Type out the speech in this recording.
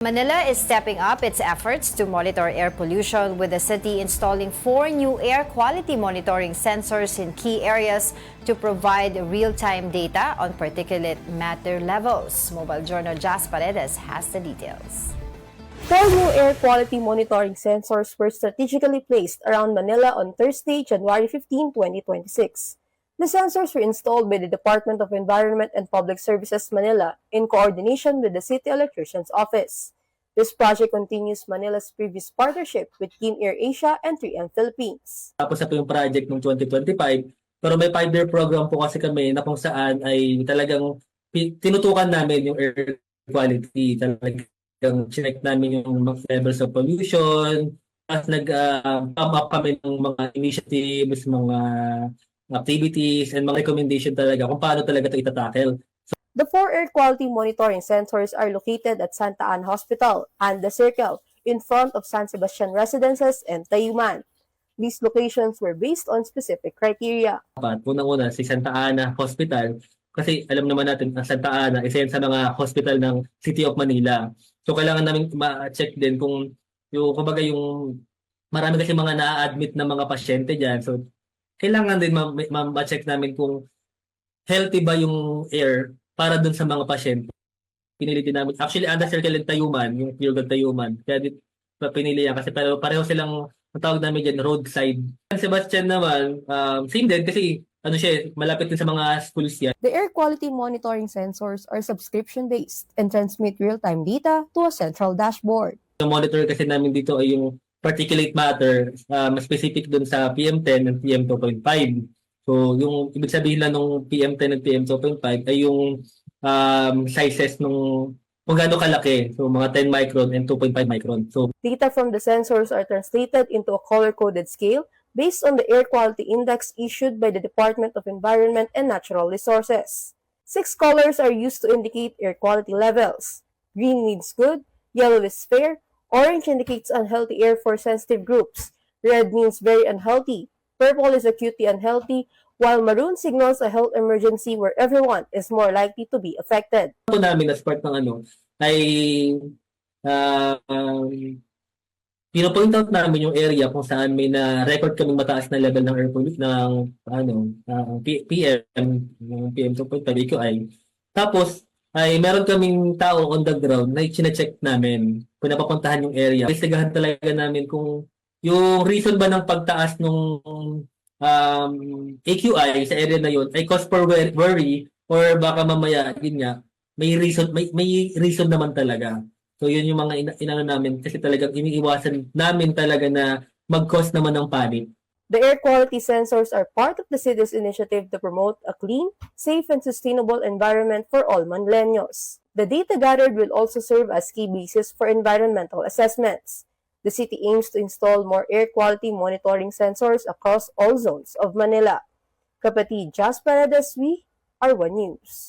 Manila is stepping up its efforts to monitor air pollution, with the city installing 4 new air quality monitoring sensors in key areas to provide real-time data on particulate matter levels. Mobile Journal Jas Paredes has the details. 4 new air quality monitoring sensors were strategically placed around Manila on Thursday, January 15, 2026. The sensors were installed by the Department of Environment and Public Services Manila in coordination with the City Electrician's Office. This project continues Manila's previous partnership with Kim Air Asia and 3M Philippines. Tapos na po yung project ng 2025, pero may 5-year program po kasi kami na kung saan ay talagang tinutukan namin yung air quality. Talagang check namin yung mga levels of pollution, at nag-pump up kami ng mga initiatives, mga activities, and mga recommendation talaga kung paano talaga ito itatakil. The 4 air quality monitoring sensors are located at Santa Ana Hospital and the Circle in front of San Sebastian Residences and Tayuman. These locations were based on specific criteria. Unang-una, si Santa Ana Hospital, kasi alam naman natin ang Santa Ana, isa yan sa mga hospital ng City of Manila. So kailangan namin ma-check din kung yung kumbaga yung marami kasi mga na-admit na mga pasyente diyan. So kailangan din ma-check namin kung healthy ba yung air para dun sa mga pasyente. Pinili din namin. Actually, under Circle and Tayuman, yung Pure Gold Tayuman. Kaya pinili yan kasi pareho silang ang tawag namin dyan, roadside. San Sebastian naman, same din kasi ano siya, malapit din sa mga schools yan. The air quality monitoring sensors are subscription-based and transmit real-time data to a central dashboard. Yung monitor kasi namin dito ay yung particulate matter, mas specific dun sa PM10 and PM2.5. So, yung ibig sabihin lang ng PM10 and PM2.5 ay yung sizes nung kung gaano kalaki. So, mga 10 micron and 2.5 micron. So, data from the sensors are translated into a color-coded scale based on the air quality index issued by the Department of Environment and Natural Resources. 6 colors are used to indicate air quality levels. Green means good, yellow is fair, orange indicates unhealthy air for sensitive groups, red means very unhealthy, purple is acutely unhealthy, while maroon signals a health emergency where everyone is more likely to be affected. Ito namin as part ng ay pino-point out namin yung area kung saan may na-record kaming mataas na level ng air pollution ng PM, ng PM2.5 AQI. Tapos ay meron kaming tao on the ground na i-check namin kung napapuntahan yung area. Investigahan talaga namin kung yung reason ba ng pagtaas ng AQI sa area na yun ay cause for worry or baka mamaya yun nga may reason naman talaga. So yun yung mga inano namin kasi talagang iniiwasan namin talaga na mag-cause naman ng panic. The air quality sensors are part of the city's initiative to promote a clean, safe, and sustainable environment for all Manileños. The data gathered will also serve as key basis for environmental assessments. The city aims to install more air quality monitoring sensors across all zones of Manila. Kapatid Jas Paredes, we are One News.